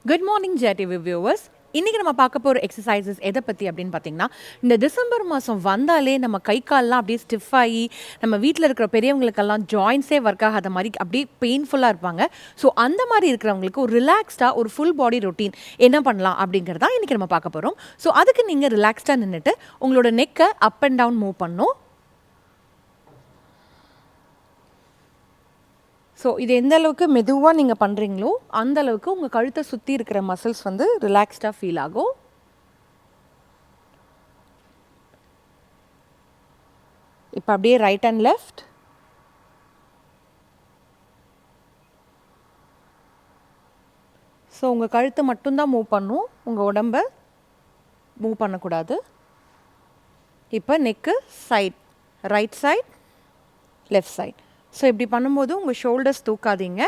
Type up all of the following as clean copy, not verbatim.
Good morning ஜிஆர்டிவி viewers. இன்றைக்கி நம்ம பார்க்க போகிற எக்ஸசைசஸ் எதை பற்றி அப்படின்னு பார்த்தீங்கன்னா, இந்த டிசம்பர் மாதம் வந்தாலே நம்ம கை கால்லாம் அப்படியே ஸ்டிஃப் ஆகி நம்ம வீட்டில் இருக்கிற பெரியவங்களுக்கெல்லாம் ஜாயின்ஸே ஒர்க் ஆகாத மாதிரி அப்படியே பெயின்ஃபுல்லாக இருப்பாங்க. ஸோ அந்த மாதிரி இருக்கிறவங்களுக்கு ஒரு ரிலாக்ஸ்டாக ஒரு ஃபுல் பாடி ரொட்டீன் என்ன பண்ணலாம் அப்படிங்கிறதா இன்றைக்கி நம்ம பார்க்க போகிறோம். ஸோ அதுக்கு நீங்கள் ரிலாக்ஸ்டாக நின்றுட்டு உங்களோட நெக்கை அப் அண்ட் டவுன் மூவ் பண்ணணும். ஸோ இது எந்த அளவுக்கு மெதுவாக நீங்கள் பண்ணுறீங்களோ அந்த அளவுக்கு உங்கள் கழுத்தை சுற்றி இருக்கிற மசில்ஸ் வந்து ரிலாக்ஸ்டாக ஃபீல் ஆகும். இப்போ அப்படியே ரைட் அண்ட் லெஃப்ட். ஸோ உங்கள் கழுத்தை மட்டும்தான் மூவ் பண்ணும், உங்கள் உடம்பை மூவ் பண்ணக்கூடாது. இப்போ neck side, right side, left side. So இப்படி பண்ணும்போது உங்கள் ஷோல்டர்ஸ் தூக்காதீங்க.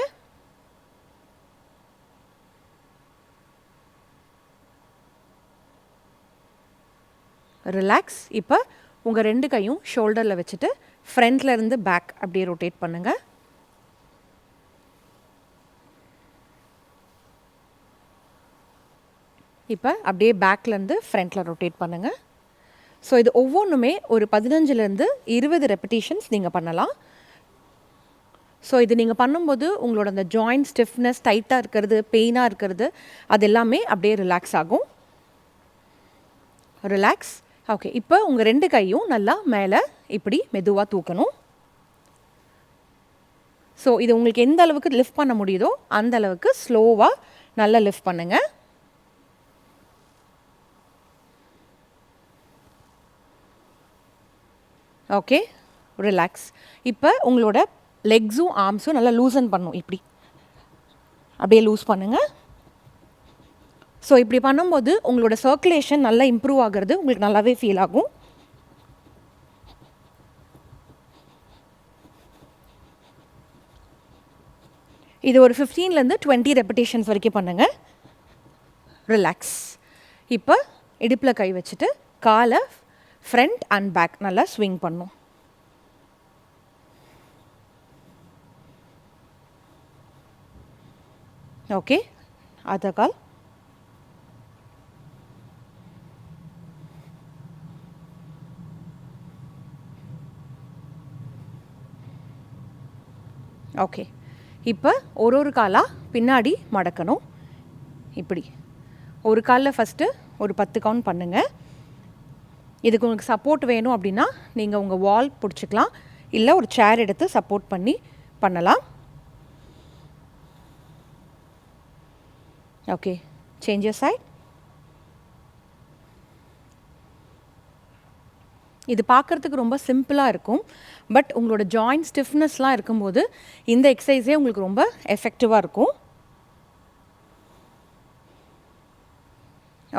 ரிலாக்ஸ். இப்போ உங்கள் ரெண்டு கையும் ஷோல்டரில் வச்சுட்டு ஃப்ரண்ட்ல இருந்து பேக் அப்படியே ரொட்டேட் பண்ணுங்கள். இப்போ அப்படியே பேக்லேருந்து ஃப்ரண்ட்டில் ரொட்டேட் பண்ணுங்கள். ஸோ இது ஒவ்வொன்றுமே ஒரு 15லேருந்து 20 ரெப்பிட்டேஷன்ஸ் நீங்கள் பண்ணலாம். ஸோ இது நீங்கள் பண்ணும்போது உங்களோட அந்த ஜாயிண்ட் ஸ்டிஃப்னஸ், டைட்டாக இருக்கிறது, பெயினாக இருக்கிறது, அது எல்லாமே அப்படியே ரிலாக்ஸ் ஆகும். ரிலாக்ஸ். ஓகே, இப்போ உங்கள் ரெண்டு கையும் நல்லா மேலே இப்படி மெதுவாக தூக்கணும். ஸோ இது உங்களுக்கு எந்த அளவுக்கு லிஃப்ட் பண்ண முடியுதோ அந்த அளவுக்கு ஸ்லோவாக நல்லா லிஃப்ட் பண்ணுங்கள். Okay, relax. இப்போ உங்களோட லெக்ஸும் ஆர்ம்ஸும் நல்லா லூசன் பண்ணும். இப்படி அப்படியே லூஸ் பண்ணுங்கள். ஸோ இப்படி பண்ணும்போது உங்களோட சர்க்குலேஷன் நல்லா இம்ப்ரூவ் ஆகிறது உங்களுக்கு நல்லாவே ஃபீல் ஆகும். இது ஒரு 15லேருந்து 20 ரெப்பிட்டேஷன்ஸ் வரைக்கும் பண்ணுங்கள். ரிலாக்ஸ். இப்போ இடுப்பில் கை வச்சுட்டு காலை ஃப்ரண்ட் அண்ட் பேக் நல்லா ஸ்விங் பண்ணும். ஓகே, அத கால். ஓகே, இப்போ ஒரு காலாக பின்னாடி மடக்கணும். இப்படி ஒரு காலில் ஃபஸ்ட்டு ஒரு 10 கவுண்ட் பண்ணுங்கள். இதுக்கு உங்களுக்கு சப்போர்ட் வேணும் அப்படின்னா நீங்கள் உங்கள் வால் பிடிச்சிக்கலாம், இல்லை ஒரு சேர் எடுத்து சப்போர்ட் பண்ணி பண்ணலாம். Okay, change your side. இது பார்க்குறதுக்கு ரொம்ப சிம்பிளாக இருக்கும், பட் உங்களோட ஜாயிண்ட் ஸ்டிஃப்னஸ்லாம் இருக்கும்போது இந்த எக்ஸசைஸே உங்களுக்கு ரொம்ப எஃபெக்டிவாக இருக்கும்.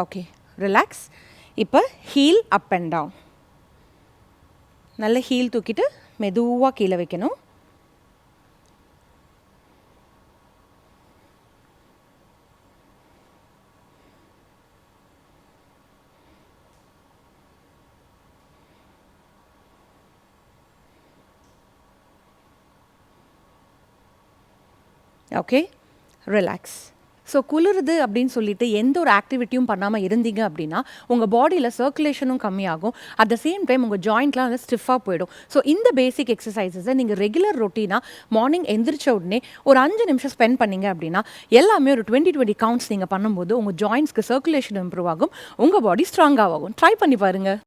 Okay, relax. இப்போ ஹீல் அப் அண்ட் டவுன். நல்ல ஹீல் தூக்கிட்டு மெதுவாக கீழே வைக்கணும். Okay, relax. ஸோ குளிருது அப்படின்னு சொல்லிட்டு எந்த ஒரு ஆக்டிவிட்டியும் பண்ணாமல் இருந்தீங்க அப்படின்னா உங்கள் பாடியில் சர்க்குலேஷனும் கம்மியாகும். அட் த சேம் டைம் உங்கள் ஜாயிண்ட்லாம் வந்து ஸ்டிஃபாக போயிடும். ஸோ இந்த பேசிக் எக்ஸசைசஸை நீங்கள் ரெகுலர் ரொட்டீனாக மார்னிங் எந்திரிச்ச உடனே ஒரு 5 நிமிஷம் ஸ்பெண்ட் பண்ணிங்க அப்படின்னா எல்லாமே ஒரு 20 கவுண்ட்ஸ் நீங்கள் பண்ணும்போது உங்கள் ஜாயின்ஸ்க்கு சர்க்குலேஷன் இம்ப்ரூவ் ஆகும், உங்கள் பாடி ஸ்ட்ராங்காக ஆகும். ட்ரை பண்ணி பாருங்கள்.